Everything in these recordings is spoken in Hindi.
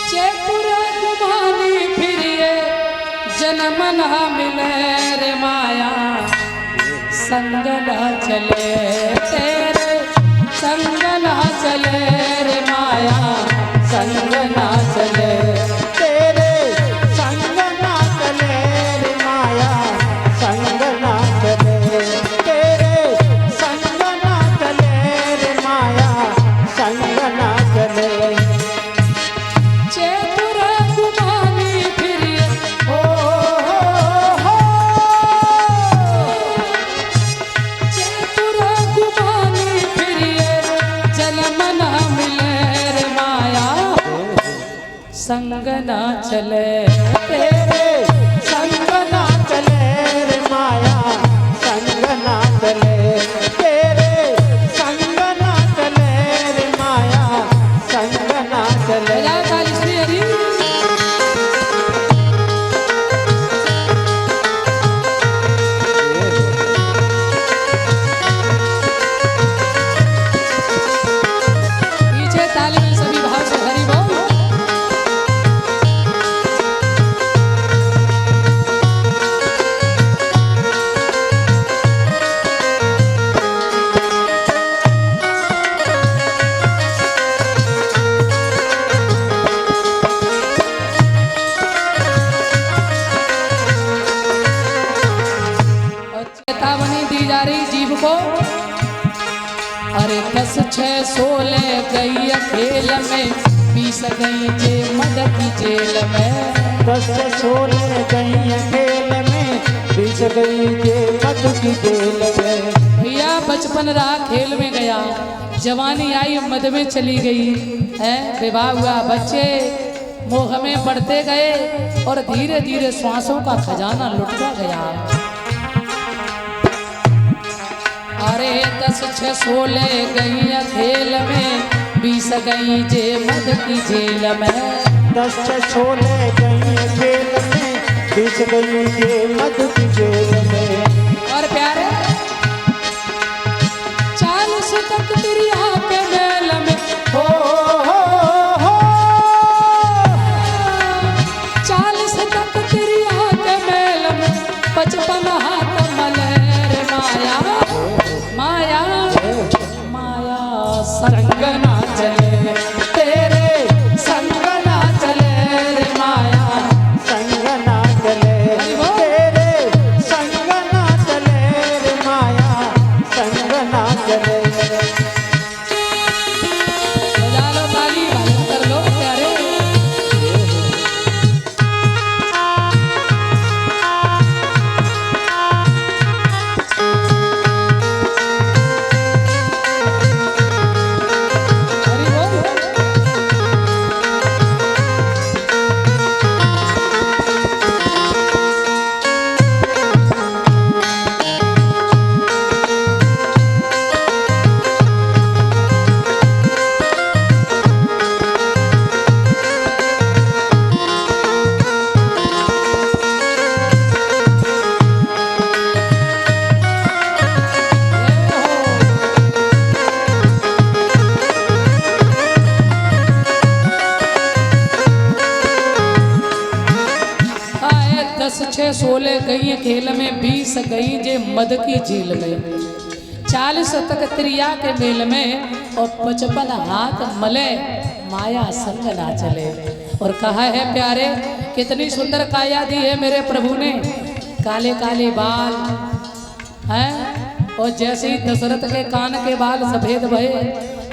चेपुर घुमानी फिरिए जन्म ना मिले रे माया, संग ना चले तेरे संग ना चले रे माया, संग ना चले तेरे संग ना चले रे माया, संग ना चले तेरे संग ना चले रे माया, संग ना चले। चेपुर घुमानी फिरिए हो हो चेपुर घुमानी फिरिए जन्म ना मिले रे माया, संग ना चले तेरे संग ना चले रे माया, संग ना चले तेरे संग ना चले रे माया, संग ना चले। बजाओ ताली श्री हरि। पीछे ताली में सभी भाव से हरि बोल। और चेतावनी दी जा रही जीव को, अरे 10 6 16 गई खेल में, 20 गई जे मद की जेल में। 10 16 गई खेल में, 20 गई जे मद की जेल में। भैया बचपन रहा खेल में गया, जवानी आई मद में चली गई है, विवाह हुआ बच्चे मोह में बढ़ते गए और धीरे धीरे श्वासों का खजाना लुटता गया। अरे 10 6 16 गई खेल में, 20 गई जे मद की जेल में। 10 16 गई खेल में, 20 गई जे मद की जेल में। और प्यारे 40 तक तिरिया के मेल में, हो हो 40 तक तिरिया के मेल में, 55 हाथ मले रे माया, माया माया संग ना चले तेरे संग ना चले रे माया, संग ना चले तेरे संग ना चले रे माया, संग ना चले। बजा लो ताली, भजन कर लो प्यारे। हरि बोल। आए 10 6 16 गई खेल में, 20 गई जे मद की जेल में। 40 तक त्रिया के मेल में और 55 हाथ मले, माया संग ना चले। और कहा है प्यारे, कितनी सुंदर काया दी है मेरे प्रभु ने, काले काले बाल हैं, और जैसे ही दशरथ के कान के बाल सफेद भये,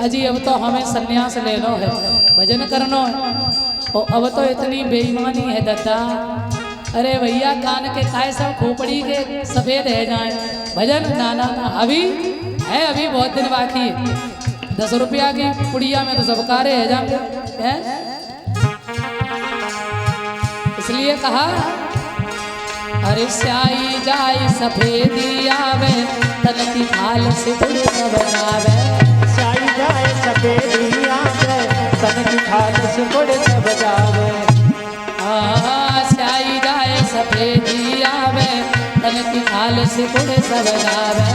अजी अब तो हमें सन्यास लेनो है, भजन करनो है, और अब तो इतनी बेईमानी है दत्ता। अरे भैया कान के काय सब खोपड़ी के सफेद है जाए, भजन ना ना ना अभी है, अभी बहुत दिन बाकी है। 10 रुपया की पुड़िया में तो सब कारे है जाए हैं? इसलिए कहा अरे स्याई जाई सफेदी आवे, तन की खाल से गुड़ सब जावे। स्याई जाए सफेदी आवे, तन की खाल से गुड़ सब जावे। स्याई जाए सफेदी आवे, तन की खाल से गुड़ सब जावे।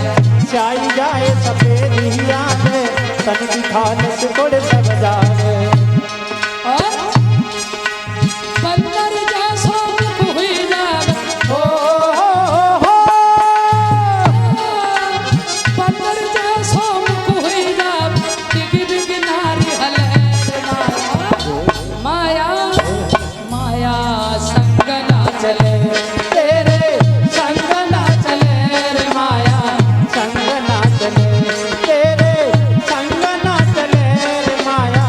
स्याही जाए सफेदी आवे तन की खाल सिकुड़ सब जावे और बंदर जैसो मुख हुई जावे हो हो बंदर जैसो मुख हुई जावे बिग बिग नारी हले माया माया संग ना चले तेरे संग ना चले रे माया संग ना चले तेरे संग ना चले रे माया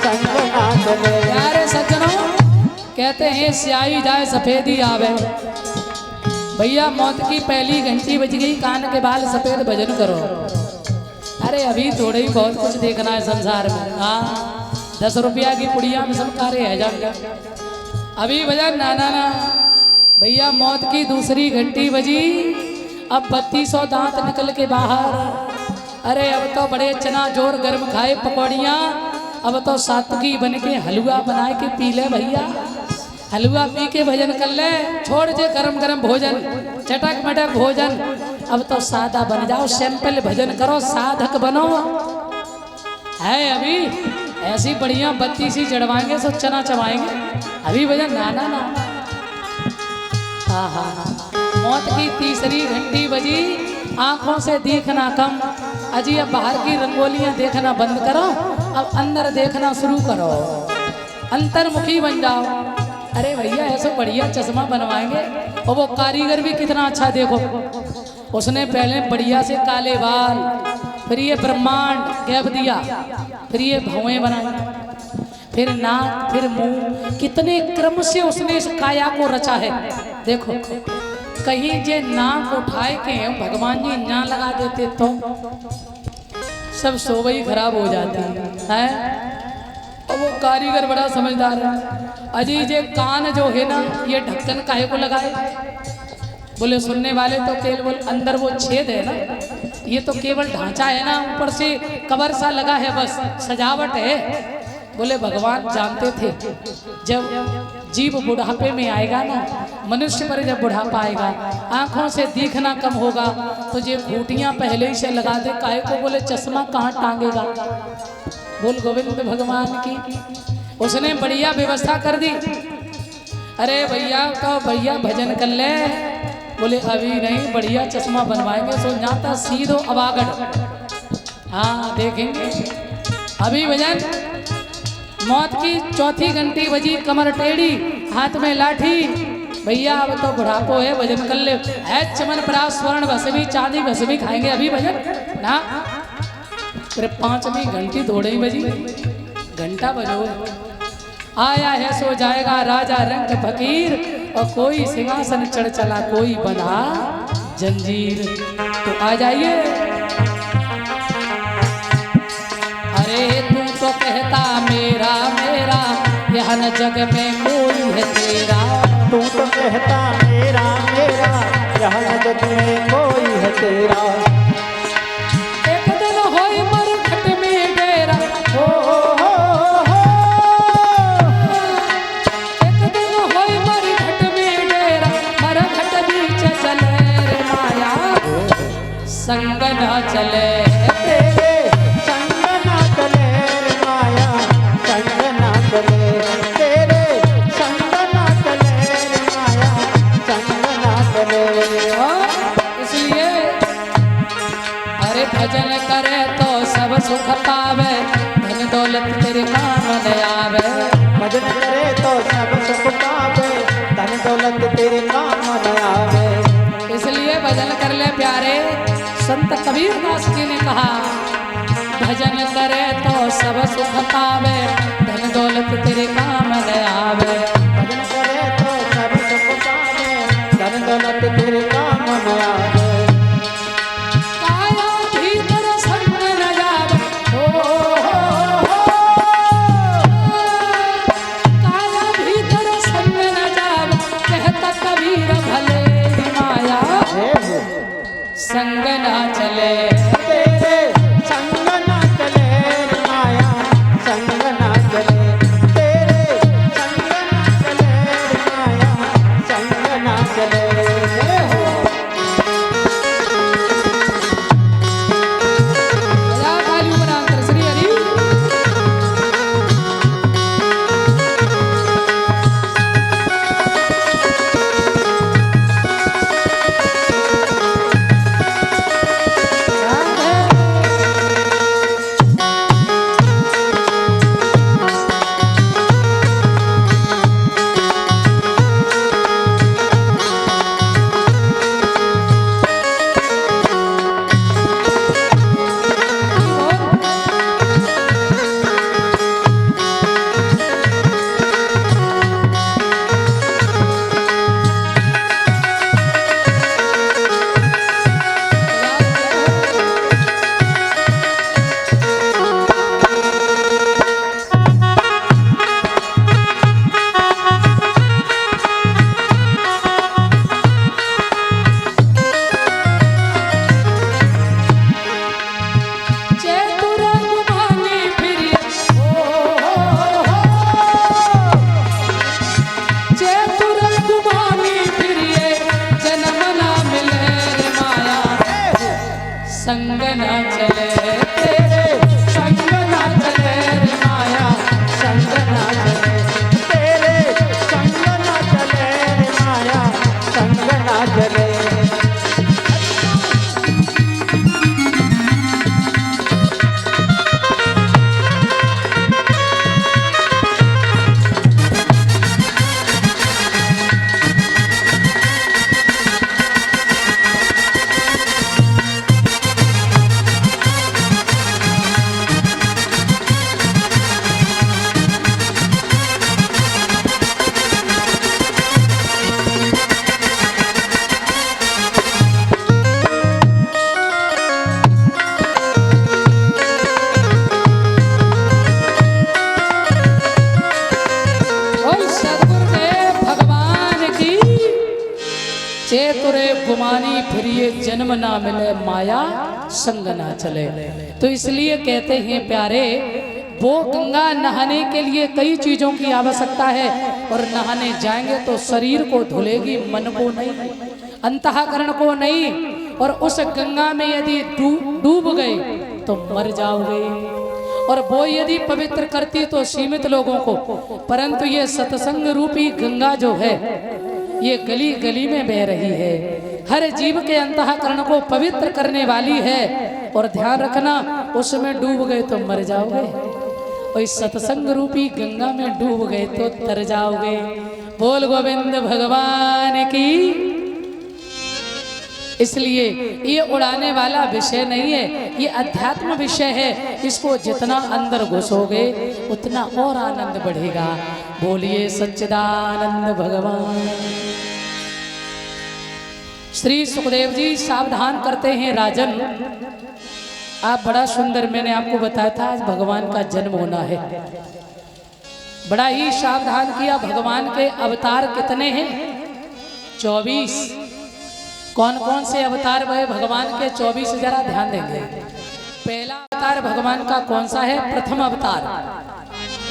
संग ना चले प्यारे सज्जनों कहते हैं स्याही जाए सफेदी आवे। भैया मौत की पहली घंटी बज गई, कान के बाल सफेद भजन करो। अरे अभी थोड़े ही बहुत कुछ देखना है संसार में। हाँ 10 रुपया की पुड़िया में सब कार्य है जाएगा। अभी भजन ना ना ना भैया मौत की दूसरी घंटी बजी, अब 3200 दांत निकल के बाहर। अरे अब तो बड़े चना जोर गर्म खाए पकौड़ियाँ, अब तो सात्विकी बन के हलवा बनाए के पी ले भैया। हलवा पी के भजन कर ले, छोड़ दे गरम गरम भोजन, चटक मटक भोजन। अब तो सादा बन जाओ, सिंपल भजन करो, साधक बनो। है अभी ऐसी बढ़िया बत्ती सी जड़वाएंगे सो चना चबाएंगे। अभी भजन ना ना ना। हाँ हाँ हाँ मौत की तीसरी घंटी बजी, आंखों से देखना कम। अजी अब बाहर की रंगोलियां देखना बंद करो, अब अंदर देखना शुरू करो, अंतर्मुखी बन जाओ। अरे भैया ऐसे बढ़िया चश्मा बनवाएंगे, और वो कारीगर भी कितना अच्छा देखो, उसने पहले बढ़िया से काले बाल, फिर ये ब्रह्मांड गैप दिया, फिर ये भौएं बनाई, फिर नाक, फिर मुंह, कितने क्रम से उसने इस काया को रचा है। देखो कहीं जे नाक उठाए के भगवान जी ना लगा देते तो सब सोबई खराब हो जाती है। और वो कारीगर बड़ा समझदार है। अजी जे कान जो है ना, ये ढक्कन काहे को लगाए? बोले सुनने वाले तो केवल बोल अंदर वो छेद है ना, ये तो केवल ढांचा है ना, ऊपर से कवर सा लगा है, बस सजावट है। बोले भगवान जानते थे जब जीव बुढ़ापे में आएगा ना, मनुष्य पर जब बुढ़ापा आएगा, आंखों से दिखना कम होगा, तो ये घूटियां पहले ही से लगा दे। काहे को? बोले चश्मा कहाँ टांगेगा? बोल गोविंद भगवान की, उसने बढ़िया व्यवस्था कर दी। अरे भैया तो भैया भजन कर ले। बोले अभी नहीं, बढ़िया चश्मा बनवाएंगे सो जाता सीधो अवागढ़। हाँ देखेंगे अभी भजन। मौत की चौथी घंटी बजी, कमर टेढ़ी, हाथ में लाठी। भैया अब तो बुढ़ापो है, भजन कर ले। है चमन परास स्वर्ण भस्मी चांदी भस्मी खाएंगे अभी भजन ना। फिर 5वीं घंटी थोड़े ही बजी, घंटा बजो। आया है सो जाएगा राजा रंग फकीर, और कोई सिंहासन चढ़ चला, कोई बना जंजीर। तो आ जाइए। अरे तू तो कहता मेरा मेरा, यहाँ न जग में कोई है तेरा। तू तो कहता मेरा मेरा, यहाँ न जग में कोई है तेरा। एक दिन होई मरघट में डेरा, हो हो हो एक दिन होई मरघट में डेरा, मरघट बीच चले रे माया, संग न चले तेरे संग ना चले रे माया, संग ना चले तेरे संग ना चले रे माया, संग ना चले। इसलिए अरे भजन करे तो सब सुख पावे, धन दौलत तेरे काम न आवे। भजन करे तो सब सुख पावे, धन दौलत तेरे काम न आवे। इसलिए भजन कर ले प्यारे। संत कबीर दास जी ने कहा, भजन करे तो सब सुख पावे, धन दौलत तेरे काम न आवे। भजन करे तो सब सुख पावे, धन दौलत तेरे काम न आवे। काया भीतर संग न जावे, हो हो काया भीतर संग न जावे, कहता कबीर भले ही माया, हो संग ना चले। तेरे संग ना चले रे माया, संग ना चले तेरे संग ना चले रे माया, संग ना चले। हो संग ना चले, तेरे संग ना चले रे माया संग ना चले, तेरे संग ना चले रे माया संग ना चले। बोल सद्गुरुदेव भगवान की। चेतुरे गुमानी फिरिए जन्म ना मिले, माया संग ना चले। तो इसलिए कहते हैं प्यारे, वो गंगा नहाने के लिए कई चीजों की आवश्यकता है, और नहाने जाएंगे तो शरीर को धुलेगी, मन को नहीं, अंतःकरण को नहीं। और उस गंगा में यदि डूब गए तो मर जाओगे, और वो यदि पवित्र करती तो सीमित लोगों को। परंतु ये सत्संग रूपी गंगा जो है, ये गली गली में बह रही है, हर जीव के अंतःकरण को पवित्र करने वाली है। और ध्यान रखना, उसमें डूब गए तो मर जाओगे, और इस सत्संग रूपी गंगा में डूब गए तो तर जाओगे। बोल गोविंद भगवान की। इसलिए ये उड़ाने वाला विषय नहीं है, ये अध्यात्म विषय है। इसको जितना अंदर घुसोगे उतना और आनंद बढ़ेगा। बोलिए सच्चिदानंद भगवान। श्री सुखदेव जी सावधान करते हैं, राजन आप बड़ा सुंदर, मैंने आपको बताया था आज भगवान का जन्म होना है, बड़ा ही सावधान किया। भगवान के अवतार कितने हैं? 24। कौन कौन से अवतार हुए भगवान के? 24। जरा ध्यान देंगे। पहला अवतार भगवान का कौन सा है? प्रथम अवतार।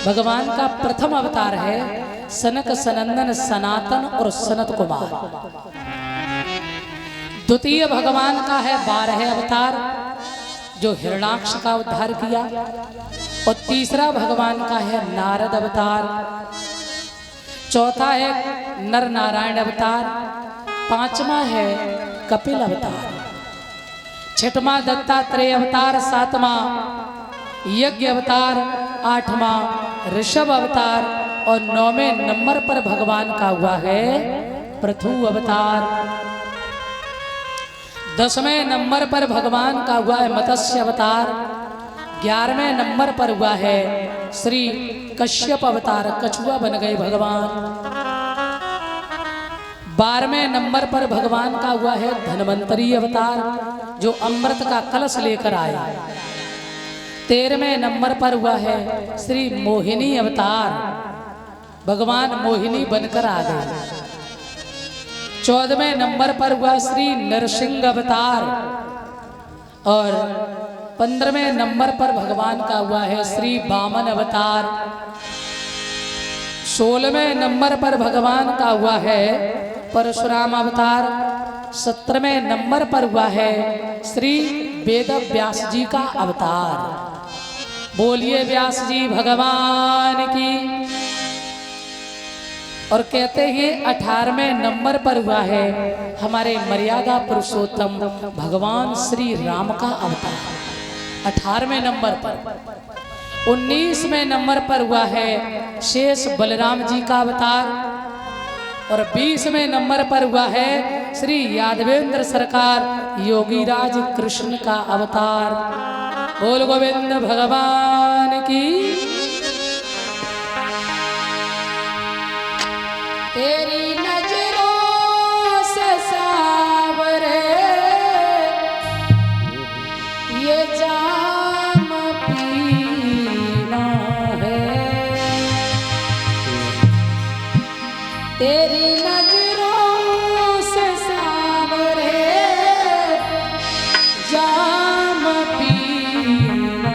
भगवान का प्रथम अवतार है सनक सनंदन सनातन और सनत कुमार। द्वितीय भगवान का है 12 अवतार, जो हिरणाक्ष का उद्धार किया। और तीसरा भगवान का है नारद अवतार। चौथा है नर नारायण अवतार। पांचवा है कपिल अवतार। छठवां दत्तात्रेय अवतार। सातवां यज्ञ अवतार। आठवां ऋषभ अवतार। और 9वें नंबर पर भगवान का हुआ है पृथु अवतार। 10वें नंबर पर भगवान का हुआ है मत्स्य अवतार। 11वें नंबर पर हुआ है श्री कश्यप अवतार, कछुआ बन गए भगवान। 12वें नंबर पर भगवान का हुआ है धन्वंतरी अवतार, जो अमृत का कलश लेकर आए। 13वें नंबर पर हुआ है श्री मोहिनी अवतार, भगवान मोहिनी बनकर आ गए। 14वें नंबर पर हुआ श्री नरसिंह अवतार। और 15वें नंबर पर भगवान का हुआ है श्री वामन अवतार। 16वें नंबर पर भगवान का हुआ है परशुराम अवतार। 17वें नंबर पर हुआ है श्री वेद व्यास जी का अवतार। बोलिए व्यास जी भगवान की। और कहते हैं 18वें नंबर पर हुआ है हमारे मर्यादा पुरुषोत्तम भगवान श्री राम का अवतार, 18वें नंबर पर। 19वें नंबर पर हुआ है शेष बलराम जी का अवतार। और 20वें नंबर पर हुआ है श्री यादवेंद्र सरकार योगीराज कृष्ण का अवतार। बोल गोविंद भगवान की। तेरी नजरों से सावरे ये जाम पीना है, तेरी नजरों से सावरे जाम पीना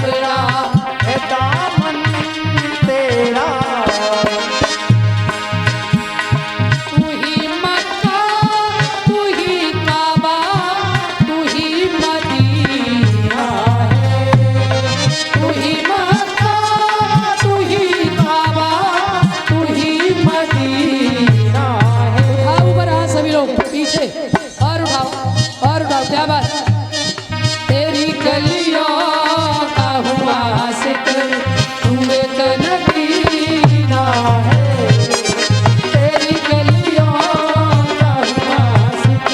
तेरा है दामन तेरा। तू ही मक्का तू ही काबा तू ही मदीना तू ही मक्का तू ही काबा तू ही मदीना। उठाओ ऊपर हाथ सभी लोग पीछे और उठाओ क्या बात। तेरी गलियों का हुआ आशिक तू एक नगीना है। तेरी गलियों का हुआ आशिक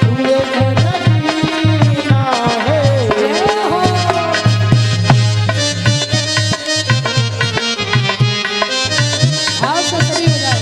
तू एक नगीना है। जय हो। आओ तो सभी बजाओ।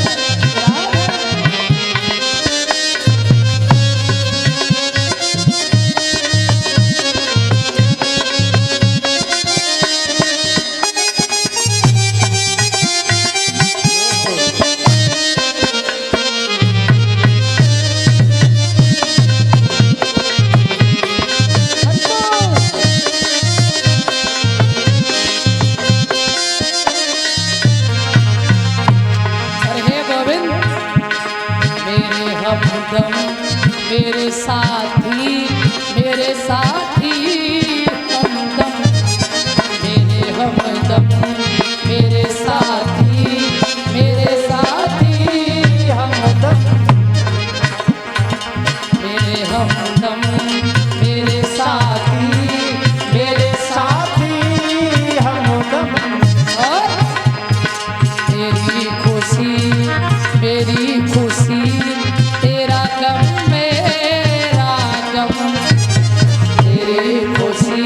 हमदम मेरे साथी हमदम मेरे हमदम मेरे साथी हमदम मेरे हमदम मेरे साथी हमदम। और तेरी खुशी तेरा गम मेरा गम। तेरी खुशी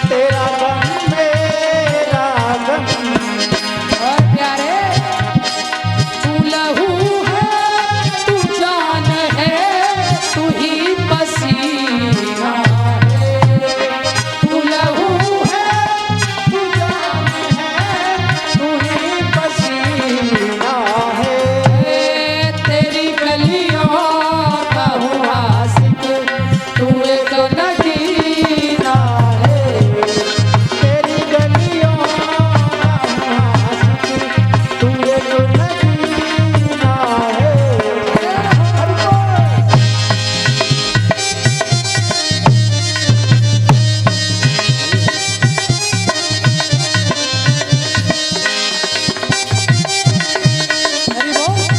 तेरा गम मेरा गम। और प्यारे तू लहू है तू जान है तू ही पसीना है। तू लहू है तू जान है तू ही पसीना है। तेरी गलियों का हुआ आशिक तू एक नगीना है। तेरी गलियों का आशिक तू एक नगीना है। हरि बोल। हरि बोल।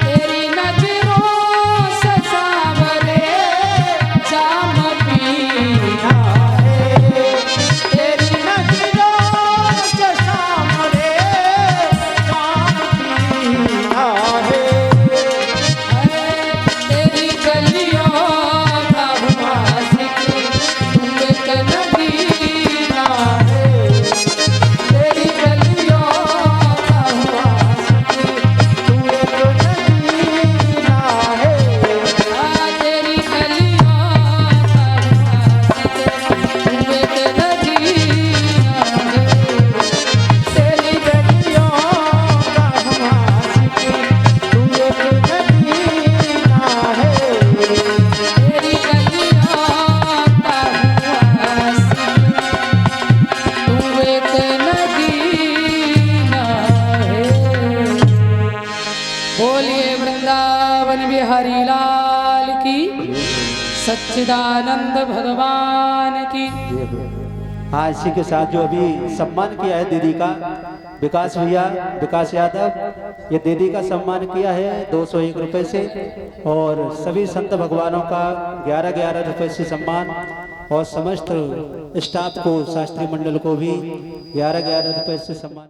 तेरी नजरों से सावरे जाम पीना है। तेरी नजरों से सावरे जाम पीना है। तेरी गलियों का हुआ आशिक तू एक नगीना है। तेरी गलियों का हुआ आशिक तू एक नगीना है। तेरी गलियों का तू एक नगीना है। तेरी गलियों का आशिक तू एक नगीना है। तेरी गलियों का तू एक नगीना है। बोलिए वृंदावन बिहारी लाल की सच्चिदानंद भगवान की। हाँ, इसी के साथ जो अभी सम्मान किया है दीदी का विकास भैया, विकास यादव, ये दीदी का सम्मान किया है 201 रुपए से। और सभी संत भगवानों का 11-11 रुपए से सम्मान और समस्त स्टाफ को, शास्त्री मंडल को भी 11-11 रुपए से सम्मान,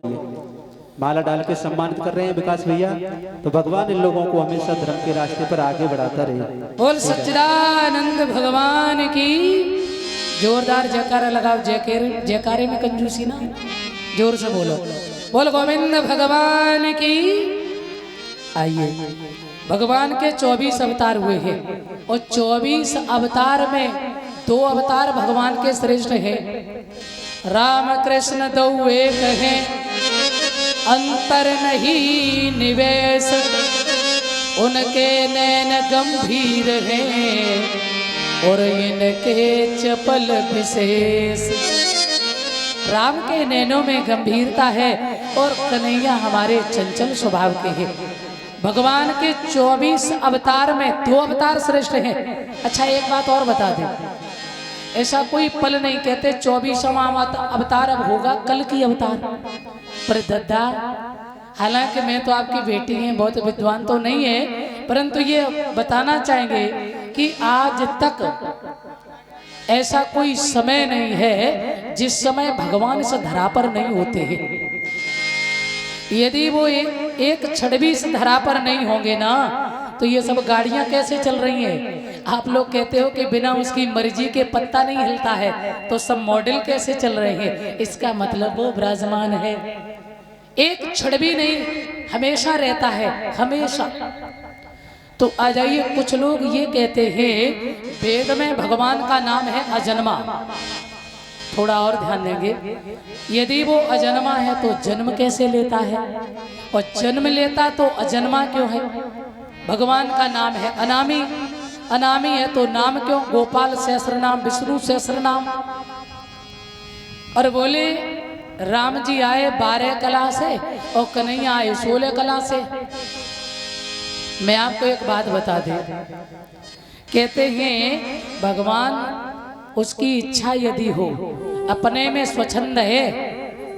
माला डाल के सम्मानित कर रहे हैं विकास भैया। तो भगवान इन लोगों को हमेशा धर्म के रास्ते पर आगे बढ़ाता रहे। बोल सच्चिदानंद भगवान की। जोरदार जयकारा लगाओ। जयकारे में कंजूसी ना, जोर से बोलो। बोल गोविंद भगवान की। आइए, भगवान के 24 अवतार हुए हैं और 24 अवतार में 2 अवतार भगवान के श्रेष्ठ हैं। राम कृष्ण दो एक हैं, अंतर नहीं निवेश, उनके नैन गंभीर हैं और इनके चपल विशेष। राम के नैनों में गंभीरता है और कन्हैया हमारे चंचल स्वभाव के हैं। भगवान के 24 अवतार में 2 अवतार श्रेष्ठ हैं। अच्छा, एक बात और बता दें, ऐसा कोई पल नहीं कहते 24वां अवतार अब होगा कल की अवतार पर दद्दा। हालांकि मैं तो आपकी बेटी हैं, बहुत विद्वान तो नहीं है, परंतु ये बताना चाहेंगे कि आज तक ऐसा कोई समय नहीं है जिस समय भगवान इस धरा पर नहीं होते हैं। यदि वो एक क्षण भी इस धरा पर नहीं होंगे ना, तो ये सब गाड़ियां कैसे चल रही हैं? आप लोग कहते हो कि बिना उसकी मर्जी के पत्ता नहीं हिलता है, तो सब मॉडल कैसे चल रहे हैं? इसका मतलब वो विराजमान है, एक क्षण भी नहीं, हमेशा रहता है, हमेशा। तो आ जाइए, कुछ लोग ये कहते हैं वेद में भगवान का नाम है अजन्मा। थोड़ा और ध्यान देंगे, यदि वो अजन्मा है तो जन्म कैसे लेता है, और जन्म लेता तो अजन्मा क्यों है? भगवान का नाम है अनामी, अनामी है तो नाम क्यों? गोपाल सहस्र नाम, विष्णु सहस्र नाम। और बोले राम जी आए 12 कला से और कन्हैया आए 16 कला से। मैं आपको एक बात बता दें, कहते हैं भगवान उसकी इच्छा यदि हो, अपने में स्वच्छंद है।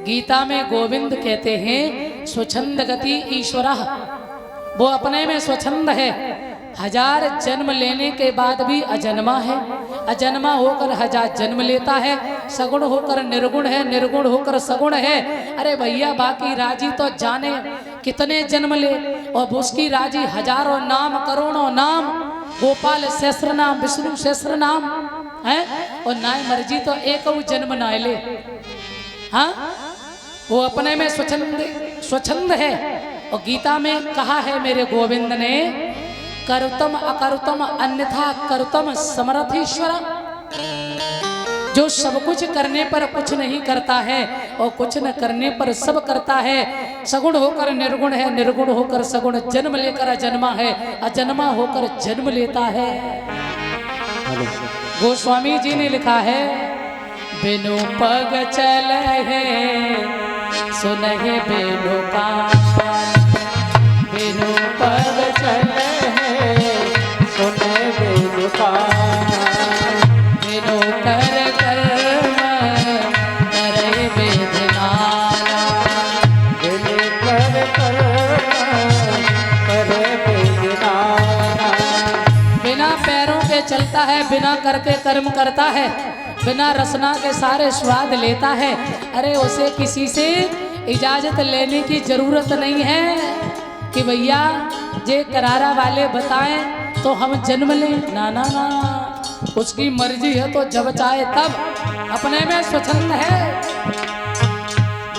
गीता में गोविंद कहते हैं स्वच्छंद गति ईश्वरः, वो अपने में स्वच्छंद है। 1000 जन्म लेने के बाद भी अजन्मा है, अजन्मा होकर 1000 जन्म लेता है, सगुण होकर निर्गुण है, निर्गुण होकर सगुण है। अरे भैया, बाकी राजी तो जाने कितने जन्म ले, और उसकी राजी हजारों नाम, करोड़ों नाम, गोपाल सहस्र नाम, विष्णु सहस्र नाम है, और ना मर्जी तो एक जन्म ना ले। हाँ, वो अपने में स्वच्छंद है। और गीता में कहा है मेरे गोविंद ने, करुतम अकरुतम अन्यथा करुतम समर्थीश्वर। जो सब कुछ करने पर कुछ नहीं करता है और कुछ न करने पर सब करता है, सगुण होकर निर्गुण है, निर्गुण होकर सगुण, जन्म लेकर अजन्मा है, अजन्मा होकर जन्म लेता है। गोस्वामी जी ने लिखा है, बिनु पग चले है सुनहे बिनु कान, बिनु पग चले है सुने बिनु कान, बिनु कर कर्म करे वेद नाना, बिनु कर कर्म करे वेद नाना। बिना पैरों के चलता है, बिना करके कर्म करता है, बिना रसना के सारे स्वाद लेता है। अरे उसे किसी से इजाजत लेने की जरूरत नहीं है कि भैया जे करारा वाले बताएं तो हम जन्म लें। ना ना ना, उसकी मर्जी है तो जब चाहे तब, अपने में स्वच्छंद है।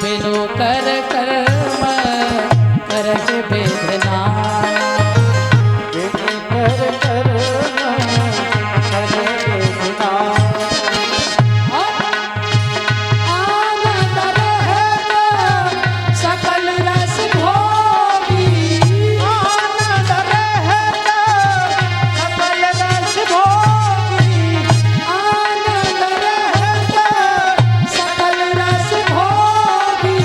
बिनु कर कर्म करहि वेदना, बिनु कर कर्म करे वेद नाना। आनंद रहेगा सकल रस भोगी, आनंद रहेगा सकल रस भोगी, आनंद रहेगा सकल रस भोगी,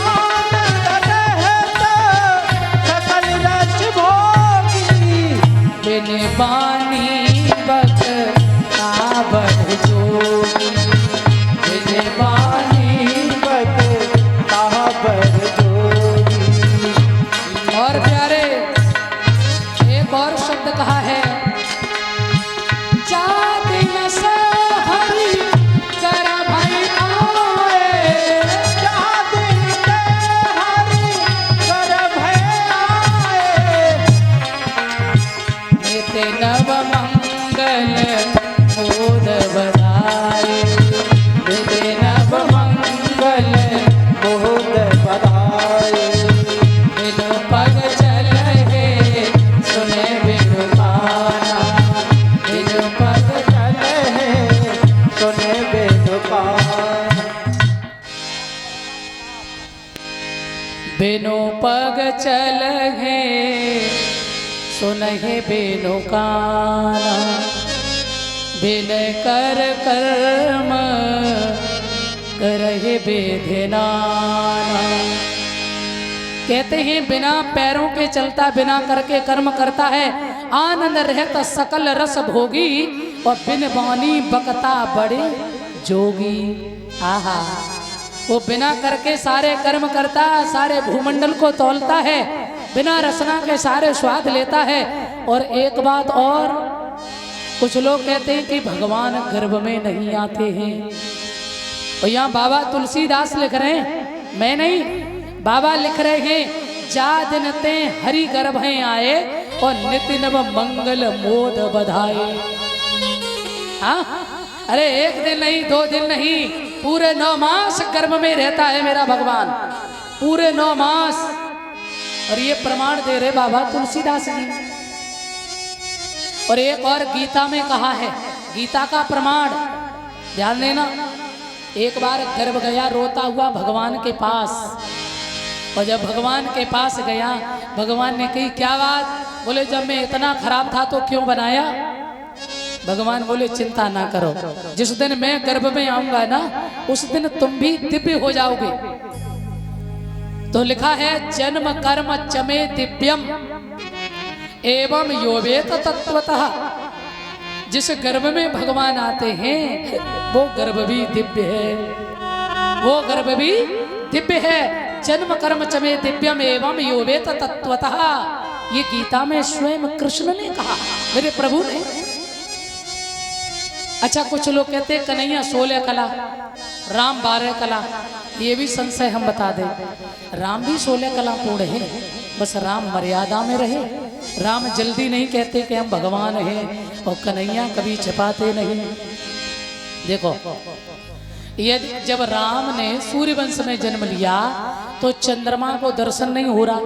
आनंद रहेगा सकल बिनु पग चल है सुनहे बिनु काना, बिन कर कर्म करहे बेधनाना। कहते हैं बिना पैरों के चलता, बिना करके कर्म करता है, आनंद रहता सकल रस भोगी, और बिन बानी बकता बड़े जोगी। आहा, वो बिना करके सारे कर्म करता, सारे भूमंडल को तौलता है, बिना रसना के सारे स्वाद लेता है। और एक बात और, कुछ लोग कहते हैं कि भगवान गर्भ में नहीं आते हैं, और यहाँ बाबा तुलसीदास लिख रहे हैं, मैं नहीं, बाबा लिख रहे हैं, जा दिन ते हरि गर्भ हैं आए, और नित्य नव मंगल मोद बधाए। हाँ, अरे एक दिन नहीं, 2 दिन नहीं, पूरे 9 मास गर्भ में रहता है मेरा भगवान, पूरे 9 मास। और ये प्रमाण दे रहे बाबा तुलसीदास जी। और एक और गीता में कहा है, गीता का प्रमाण ध्यान देना। एक बार गर्भ गया रोता हुआ भगवान के पास, और जब भगवान के पास गया, भगवान ने कही क्या बात? बोले जब मैं इतना खराब था तो क्यों बनाया? भगवान बोले चिंता ना करो, जिस दिन मैं गर्भ में आऊंगा ना, उस दिन तुम भी दिव्य हो जाओगे। तो लिखा है, जन्म कर्म चमे दिव्यम एवं योवेत तत्वतः। जिस गर्भ में भगवान आते हैं वो गर्भ भी दिव्य है, वो गर्भ भी दिव्य है। जन्म कर्म चमे दिव्यम एवं योवेत तत्वतः, ये गीता में स्वयं कृष्ण ने कहा, मेरे प्रभु ने। अच्छा, कुछ लोग कहते हैं कन्हैया 16 कला, राम 12 कला। ये भी संशय हम बता दें, राम भी 16 कला पूर्ण है, बस राम मर्यादा में रहे। राम जल्दी नहीं कहते कि हम भगवान हैं, और कन्हैया कभी छिपाते नहीं। देखो, यदि जब राम ने सूर्य वंश में जन्म लिया तो चंद्रमा को दर्शन नहीं हो रहा,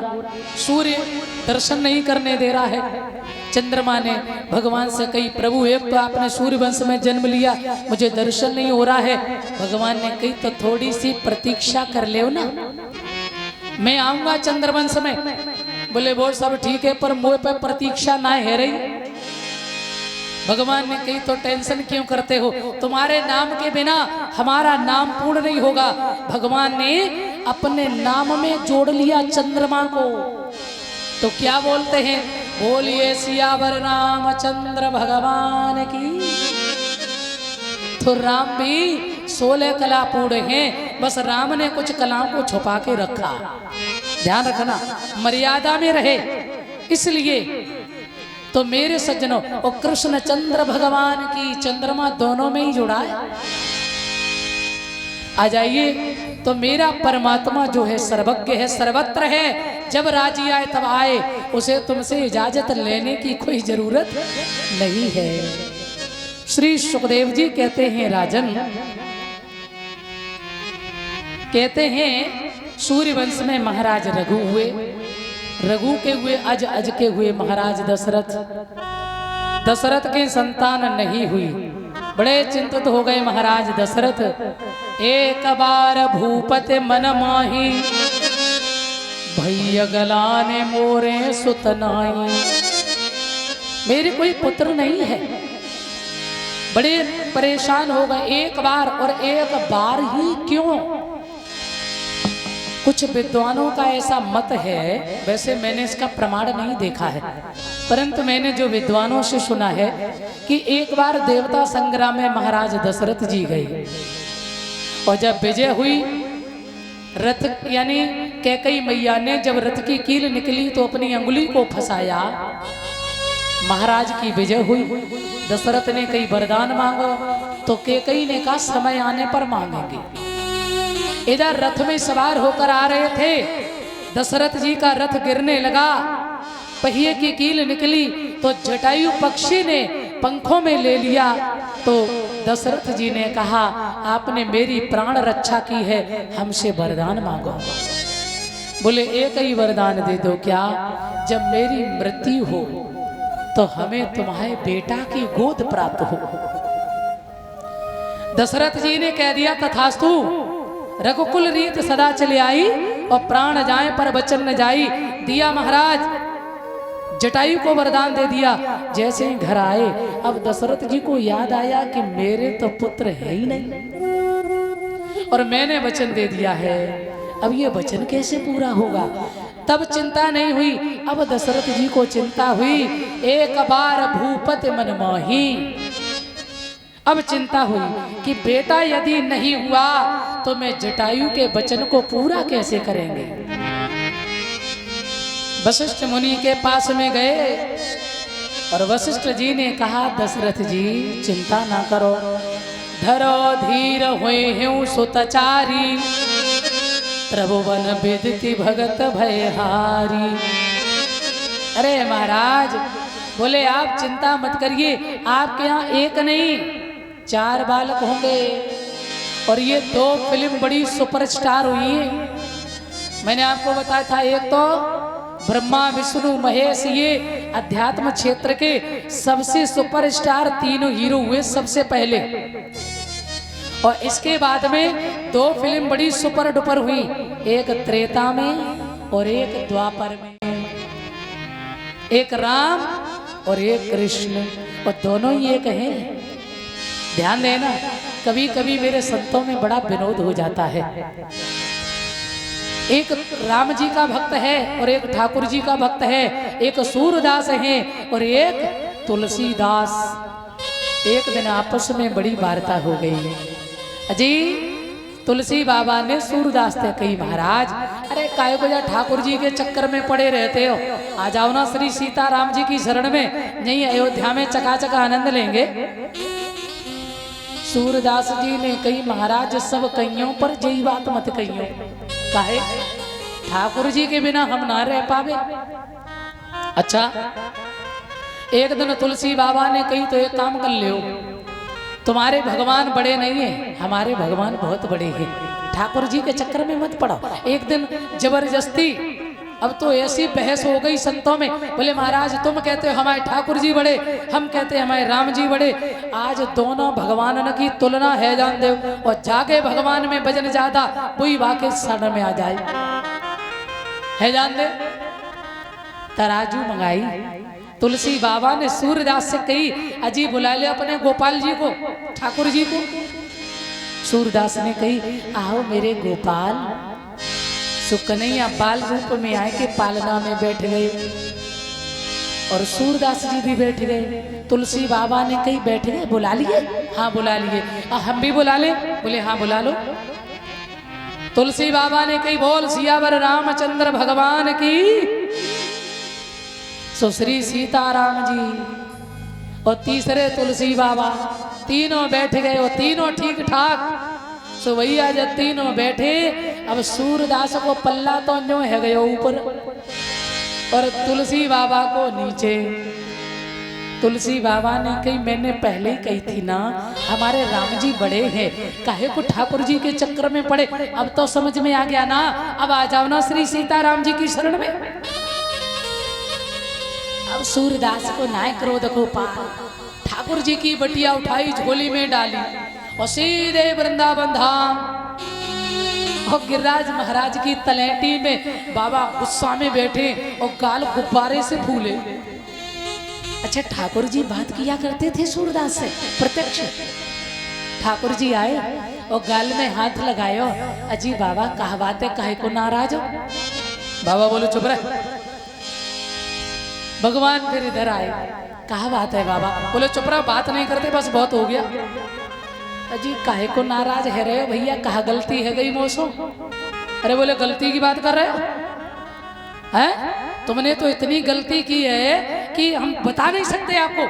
सूर्य दर्शन नहीं करने दे रहा है। चंद्रमा ने भगवान से कही, प्रभु एक तो आपने सूर्य वंश में जन्म लिया, मुझे दर्शन नहीं हो रहा है। भगवान ने कही तो थोड़ी सी प्रतीक्षा कर ले ना, मैं आऊंगा चंद्रवंश में। बोले वो सब ठीक है, पर मुझ पे प्रतीक्षा ना है रही। भगवान ने कही तो टेंशन क्यों करते हो, तुम्हारे नाम के बिना हमारा नाम पूर्ण नहीं होगा। भगवान ने अपने नाम में जोड़ लिया चंद्रमा को। तो क्या बोलते हैं, बोलिए सियावर रामचंद्र भगवान की। तो राम भी 16 कला पूर्ण हैं, बस राम ने कुछ कलाओं को छुपा के रखा। ध्यान रखना, मर्यादा में रहे। इसलिए तो मेरे सज्जनों, और कृष्ण चंद्र भगवान की चंद्रमा दोनों में ही जुड़ा है। आ जाइए, तो मेरा परमात्मा जो है सर्वज्ञ है, सर्वत्र है। जब राजी आए तब आए, उसे तुमसे इजाजत लेने की कोई जरूरत नहीं है। श्री सुखदेव जी कहते हैं, राजन कहते हैं, सूर्यवंश में महाराज रघु हुए, रघु के हुए अज के हुए महाराज दशरथ। दशरथ के संतान नहीं हुई, बड़े चिंतित हो गए महाराज दशरथ। एक बार भूपति मन माही, भैया गलाने मोरे सुतनाई। मेरे कोई पुत्र नहीं है, बड़े परेशान हो गए। एक बार, और एक बार ही क्यों? कुछ विद्वानों का ऐसा मत है, वैसे मैंने इसका प्रमाण नहीं देखा है, परंतु मैंने जो विद्वानों से सुना है कि एक बार देवता संग्राम में महाराज दशरथ जी गए, और जब विजय हुई, रथ यानी कैकई मैया ने जब रथ की कील निकली तो अपनी अंगुली को फंसाया, महाराज की विजय हुई। दशरथ ने कई वरदान मांगो, तो कैकई ने कहा समय आने पर मांगेंगे। इधर रथ में सवार होकर आ रहे थे, दशरथ जी का रथ गिरने लगा, पहिए की कील निकली तो जटायु पक्षी ने पंखों में ले लिया। तो दशरथ जी ने कहा, आपने मेरी प्राण रक्षा की है, हमसे वरदान मांगो। बोले एक ही वरदान दे दो, क्या? जब मेरी मृत्यु हो तो हमें तुम्हारे बेटा की गोद प्राप्त हो। दशरथ जी ने कह दिया तथास्तु। रघुकुल रीत सदा चले आई और प्राण जाए पर वचन न जाई। दिया महाराज जटायु को वरदान दे दिया। जैसे ही घर आए अब दशरथ जी को याद आया कि मेरे तो पुत्र है ही नहीं और मैंने वचन दे दिया है, अब ये वचन कैसे पूरा होगा। तब चिंता नहीं हुई, अब दशरथ जी को चिंता हुई। एक बार भूपति मन मोही, अब चिंता हुई कि बेटा यदि नहीं हुआ तो मैं जटायु के वचन को पूरा कैसे करेंगे। वशिष्ठ मुनि के पास में गए और वशिष्ठ जी ने कहा दशरथ जी चिंता ना करो, धरो धीर हुए हूँ सुतचारी, त्रिभुवन विदिति भगत भयहारी। अरे महाराज बोले आप चिंता मत करिए, आपके यहाँ एक नहीं 4 बालक होंगे और ये 2 फिल्म बड़ी सुपरस्टार हुई है। मैंने आपको बताया था एक तो ब्रह्मा विष्णु महेश, ये अध्यात्म क्षेत्र के सबसे सुपरस्टार 3 हीरो हुए सबसे पहले, और इसके बाद में 2 फिल्म बड़ी सुपर डुपर हुई, एक त्रेता में और एक द्वापर में, एक राम और एक कृष्ण, और दोनों ही एक हैं। ध्यान देना, कभी कभी मेरे संतों में बड़ा विनोद हो जाता है। एक राम जी का भक्त है और एक ठाकुर जी का भक्त है, एक सूरदास है और एक तुलसीदास। एक दिन आपस में बड़ी वार्ता हो गई। अजी तुलसी बाबा ने सूरदास से कही महाराज अरे काय को जा ठाकुर जी के चक्कर में पड़े रहते हो, आ जाओ ना श्री सीताराम जी की शरण में, नहीं अयोध्या में चकाचक आनंद लेंगे। सूरदास जी ने कही महाराज सब कहियों पर यही बात मत कहियो, काहे ठाकुर जी के बिना हम ना रह पावे। अच्छा एक दिन तुलसी बाबा ने कही तो एक काम कर लियो, तुम्हारे भगवान बड़े नहीं है, हमारे भगवान बहुत बड़े हैं, ठाकुर जी के चक्कर में मत पड़ो। एक दिन जबरदस्ती, अब तो ऐसी बहस हो गई संतों में, बोले महाराज तुम कहते हो हमारे ठाकुर जी बड़े, हम कहते हैं हमारे राम जी बड़े, आज दोनों भगवान की तुलना है जान दो, और जाके भगवान में वजन ज्यादा वही वाके शरण में आ जाए, है जान दे। तराजू मंगाई, तुलसी बाबा ने सूरदास से कही अजी बुला ले अपने गोपाल जी को, ठाकुर जी को। सूरदास ने कही आओ मेरे गोपाल। सुकन्या बाल रूप में आए के पालना में बैठ गए और सूरदास जी भी बैठ गए। तुलसी बाबा ने कही बैठ गए, बुला लिए? हाँ बुला लिए। हम भी बुला ले? बोले हाँ बुला लो। तुलसी बाबा ने कही बोल सियावर रामचंद्र भगवान की। सुश्री सीताराम जी और तीसरे तुलसी बाबा, तीनों बैठ गए और तीनों ठीक ठाक। सो भैया जब तीनों बैठे, अब सूरदास को पल्ला तो जो है गया ऊपर और तुलसी बाबा को नीचे। तुलसी बाबा ने कही मैंने पहले ही कही थी ना हमारे राम जी बड़े हैं, काहे को ठाकुर जी के चक्कर में पड़े। अब तो समझ में आ गया ना, अब आ जाओ ना श्री सीताराम जी की शरण में। अब सूरदास को नाय क्रोध को पार, ठाकुर जी की बटिया उठाई झोली में डाली और सीधे वृंदावन धाम। और गिरिराज महाराज की तलेटी में बाबा गुस्सा में बैठे और गाल गुब्बारे से फूले। अच्छा ठाकुर जी बात किया करते थे सूरदास से प्रत्यक्ष। ठाकुर जी आए और गाल में हाथ लगायो, अजी बाबा कहा बात है, काहे को नाराज हो? बाबा बोलो चुप रहे। भगवान फिर इधर आए, कहा बात है बाबा? बोले चुप रहा, बात नहीं करते बस बहुत हो गया। अजी काहे को नाराज है रहे हो भैया, कहा गलती है गई मौसो? अरे बोले गलती की बात कर रहे हो? हैं? तुमने तो इतनी गलती की है कि हम बता नहीं सकते आपको।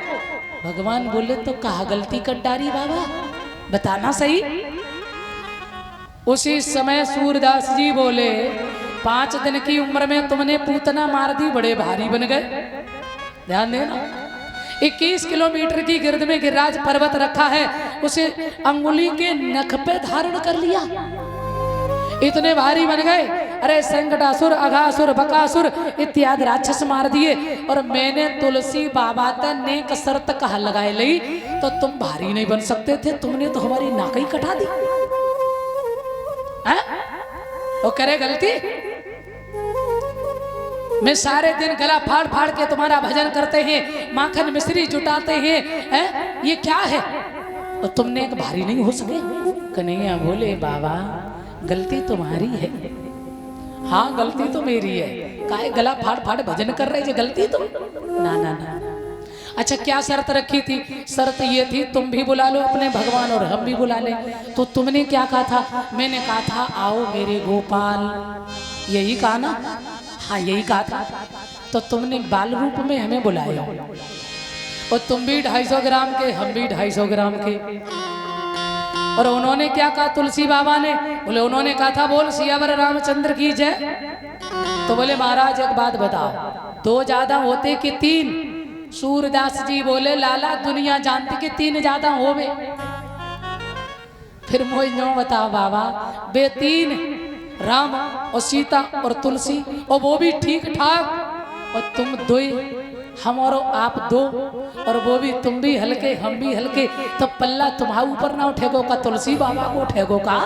भगवान बोले तो कहा गलती कर डारी बाबा, बताना सही। उसी समय सूरदास जी बोले 5 दिन की उम्र में तुमने पूतना मार दी, बड़े भारी बन गए। ध्यान देना, 21 किलोमीटर की गिरद में गिरिराज पर्वत रखा है, उसे अंगुली के नख पे धारण कर लिया, इतने भारी बन गए। अरे संकटासुर, अघासुर, बकासुर इत्यादि राक्षस मार दिए। और मैंने तुलसी बाबा ते नेक शर्त कहा लगाए ली तो तुम भारी नहीं बन सकते थे, तुमने तो हमारी नाक ही कटा दी। हाँ? वो करे गलती। मैं सारे दिन गला फाड़ फाड़ के तुम्हारा भजन करते हैं, माखन मिश्री जुटाते हैं, ये क्या है? और तुमने एक भारी नहीं हो सके? कन्हैया बोले बाबा गलती तुम्हारी है। हाँ गलती तो मेरी है। काहे गला फाड़ फाड़ भजन कर रहे, गलती तुम? ना ना ना। अच्छा क्या शर्त रखी थी? शर्त ये थी तुम भी बुला लो अपने भगवान और हम भी बुला ले। तो तुमने क्या कहा था? मैंने कहा था आओ मेरे गोपाल, यही कहा ना? हाँ यही कहा था। तो तुमने बाल रूप में हमें बुलाया और तुम भी 250 ग्राम के, हम भी 250 ग्राम के। और उन्होंने क्या कहा तुलसी बाबा ने? बोले उन्होंने कहा था बोल सियावर रामचंद्र की जय। तो बोले महाराज एक बात बताओ, 2 ज्यादा होते कि 3? सूरदास जी बोले लाला दुनिया जानती कि 3 ज्यादा हो गए। फिर मुझे नो बताओ बाबा, बे 3 राम और सीता और तुलसी, और वो भी ठीक ठाक, और तुम 2, हम और आप 2, और वो भी तुम भी हल्के हम भी हल्के, तो पल्ला तुम्हारे ऊपर ना उठेगो का तुलसी बाबा को उठेगो का?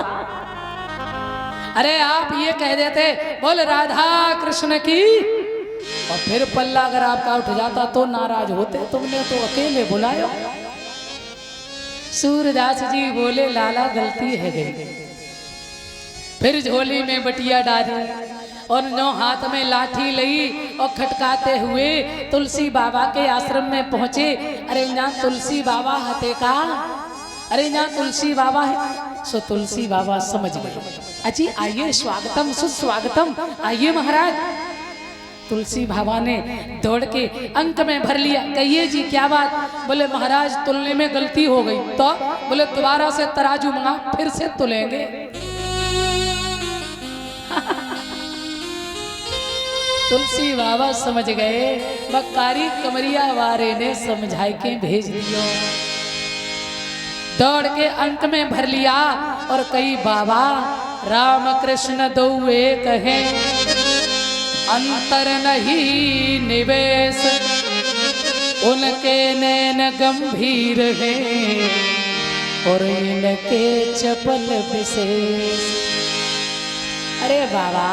अरे आप ये कह देते बोल राधा कृष्ण की, और फिर पल्ला अगर आपका उठ जाता तो नाराज होते। तुमने तो अकेले बुलायो। सूरदास जी बोले लाला गलती है गई। फिर झोली में बटिया डाली और 9 हाथ में लाठी लई और खटकाते हुए तुलसी बाबा के आश्रम में पहुंचे। अरे ना तुलसी बाबा हते का, अरे ना तुलसी बाबा है। सो तुलसी बाबा समझ गए, अजी आइए स्वागतम सुस्वागतम, आइए महाराज। तुलसी बाबा ने दौड़ के अंक में भर लिया। कहिए जी क्या बात? बोले महाराज तुलने में गलती हो गई। तो बोले दोबारा से तराजू मंगा, फिर से तुलेंगे। तुलसी बाबा समझ गए, बकारी कमरिया वारे ने समझाई के भेज दियो। दौड़ के अंक में भर लिया और कई बाबा राम कृष्ण दो एक हैं, अंतर नहीं निवेश, उनके नैन गंभीर हैं और इनके चपल विशेष। अरे बाबा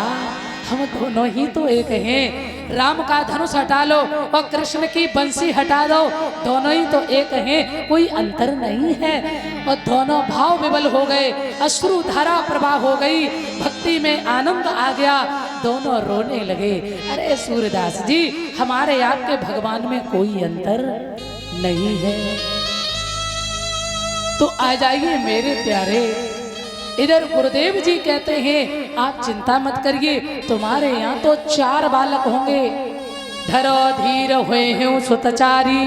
हम दोनों ही तो एक हैं। राम का धनुष हटा लो और कृष्ण की बंसी हटा दो, दोनों ही तो एक हैं, कोई अंतर नहीं है। और दोनों भाव विवल हो गए, अश्रु धारा प्रवाह हो गई, भक्ति में आनंद आ गया, दोनों रोने लगे। अरे सूरदास जी हमारे आपके भगवान में कोई अंतर नहीं है। तो आ जाइए मेरे प्यारे। इधर गुरुदेव जी कहते हैं आप चिंता मत करिए, तुम्हारे यहाँ तो 4 बालक होंगे। धरो धीर हुए हैं सुतचारी,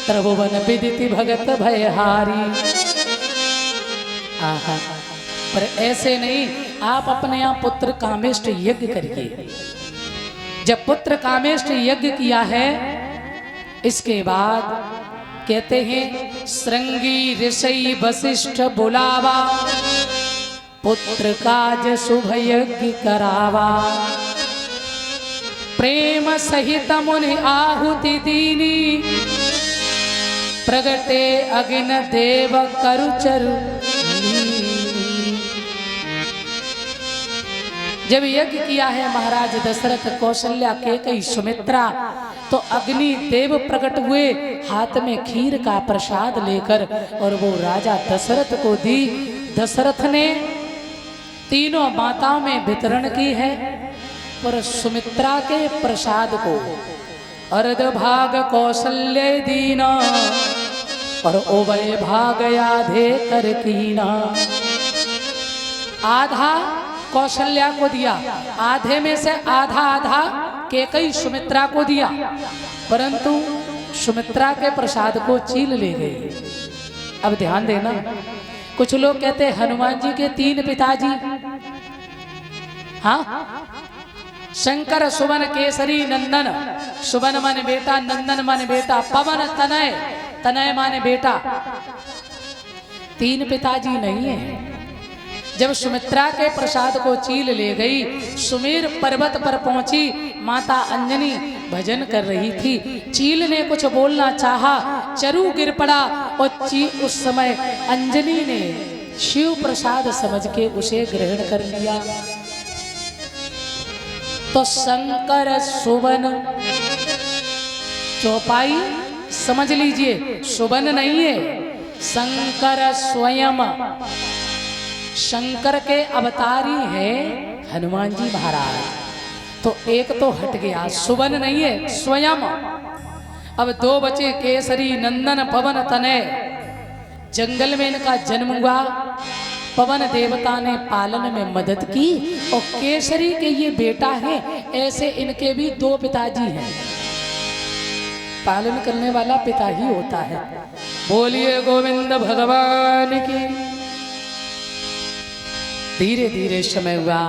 त्रिभुवन विदिति भगत भयहारी। आहा, पर ऐसे नहीं, आप अपने यहाँ पुत्र कामेष्ट यज्ञ करिए। जब पुत्र कामेष्ट यज्ञ किया है, इसके बाद कहते हैं श्रृंगी ऋषि वशिष्ठ बुलावा, पुत्र काज शुभ यज्ञ करावा। प्रेम सहित मुनि आहुति दीनी, प्रगटे अग्नि देव करुचरु। जब यज्ञ किया है महाराज दशरथ, कौशल्या, कैकेयी, सुमित्रा, तो अग्नि देव प्रकट हुए हाथ में खीर का प्रसाद लेकर, और वो राजा दशरथ को दी। दशरथ ने तीनों माताओं में वितरण की है, पर सुमित्रा के प्रसाद को अर्ध भाग कौशल्य दीना और उभय भाग आधे कर कीना। आधा कौशल्या को दिया, आधे में से आधा आधा कैकेयी सुमित्रा को दिया, परंतु सुमित्रा के प्रसाद को चील ले गई। अब ध्यान देना, कुछ लोग कहते हैं हनुमान जी के 3 पिताजी, हाँ, शंकर सुवन केसरी नंदन, सुवन माने बेटा, नंदन माने बेटा, पवन तनय, तनय माने बेटा। 3 पिताजी नहीं है। जब सुमित्रा के प्रसाद को चील ले गई, सुमेर पर्वत पर पहुंची, माता अंजनी भजन कर रही थी। चील ने कुछ बोलना चाहा, चरु गिर पड़ा और उस समय अंजनी ने शिव प्रसाद समझ के उसे ग्रहण कर लिया। तो शंकर सुवन, चौपाई समझ लीजिए, सुवन नहीं है, शंकर स्वयं, शंकर के अवतारी है हनुमान जी महाराज। तो एक तो हट गया, सुवन नहीं है, स्वयं। अब दो बचे केसरी नंदन पवन तनय, जंगल में इनका जन्म हुआ, पवन देवता ने पालन में मदद की, और केसरी के ये बेटा है। ऐसे इनके भी दो पिताजी हैं, पालन करने वाला पिता ही होता है। बोलिए गोविंद भगवान की। धीरे धीरे समय हुआ,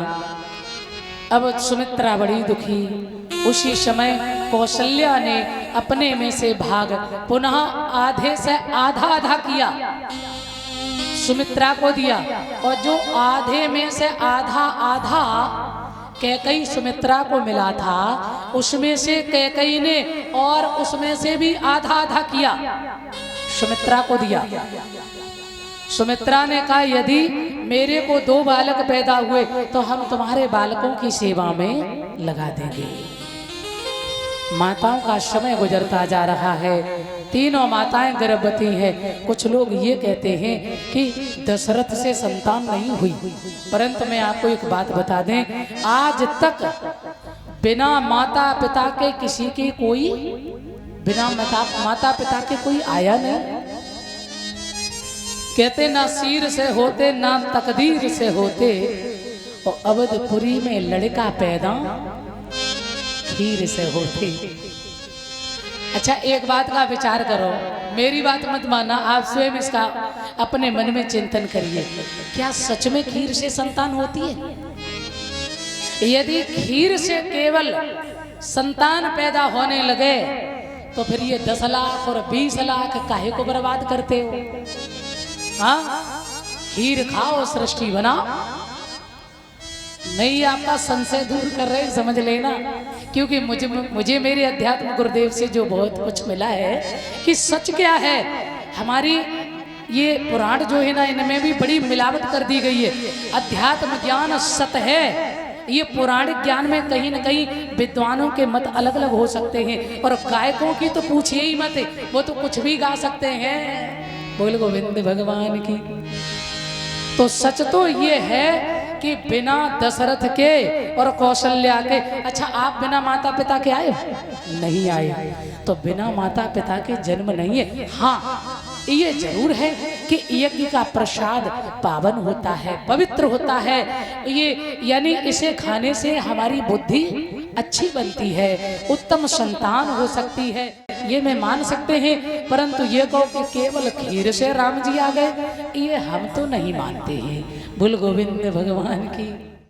अब सुमित्रा बड़ी दुखी। उसी समय कौशल्या ने अपने में से भाग पुनः आधे से आधा आधा किया, सुमित्रा को दिया, और जो आधे में से आधा आधा कैकई सुमित्रा को मिला था, उसमें से कैकई ने और उसमें से भी आधा आधा किया, सुमित्रा को दिया। सुमित्रा ने कहा यदि मेरे को 2 बालक पैदा हुए तो हम तुम्हारे बालकों की सेवा में लगा देंगे। माताओं का समय गुजरता जा रहा है, तीनों माताएं गर्भवती हैं। कुछ लोग ये कहते हैं कि दशरथ से संतान नहीं हुई, परंतु मैं आपको एक बात बता दें, आज तक बिना माता पिता के किसी के कोई, बिना माता पिता के कोई आया नहीं। कहते ना सिर से होते ना तकदीर से होते, और अवधपुरी में लड़का पैदा खीर से होते। अच्छा, एक बात का विचार करो, मेरी बात मत माना, आप स्वयं इसका अपने मन में चिंतन करिए। क्या सच में खीर से संतान होती है? यदि खीर से केवल संतान पैदा होने लगे तो फिर ये 10 लाख और 20 लाख काहे को बर्बाद करते हो? हाँ, खीर खाओ, सृष्टि बनाओ। नहीं, आपका संशय दूर कर रहे, समझ लेना, क्योंकि मुझे मेरे अध्यात्म गुरुदेव से जो बहुत कुछ मिला है कि सच क्या है। हमारी ये पुराण जो है ना, इनमें भी बड़ी मिलावट कर दी गई है। अध्यात्म ज्ञान सत है, ये पौराणिक ज्ञान में कहीं न कहीं विद्वानों के मत अलग अलग हो सकते हैं, और गायकों की तो पूछिए ही मत, वो तो कुछ भी गा सकते हैं। बोल गोविंद भगवान की। तो सच तो ये है कि बिना दशरथ के और कौशल्या के, अच्छा आप बिना माता पिता के आए? नहीं आए, तो बिना माता पिता के जन्म नहीं है। हाँ, ये जरूर है कि यज्ञ का प्रसाद पावन होता है, पवित्र होता है, ये यानी इसे खाने से हमारी बुद्धि अच्छी बनती है, उत्तम संतान हो सकती है, ये मैं मान सकते हैं। परंतु ये कहो कि केवल खीर से राम जी आ गए, ये हम तो नहीं मानते हैं। बोल गोविंद भगवान की।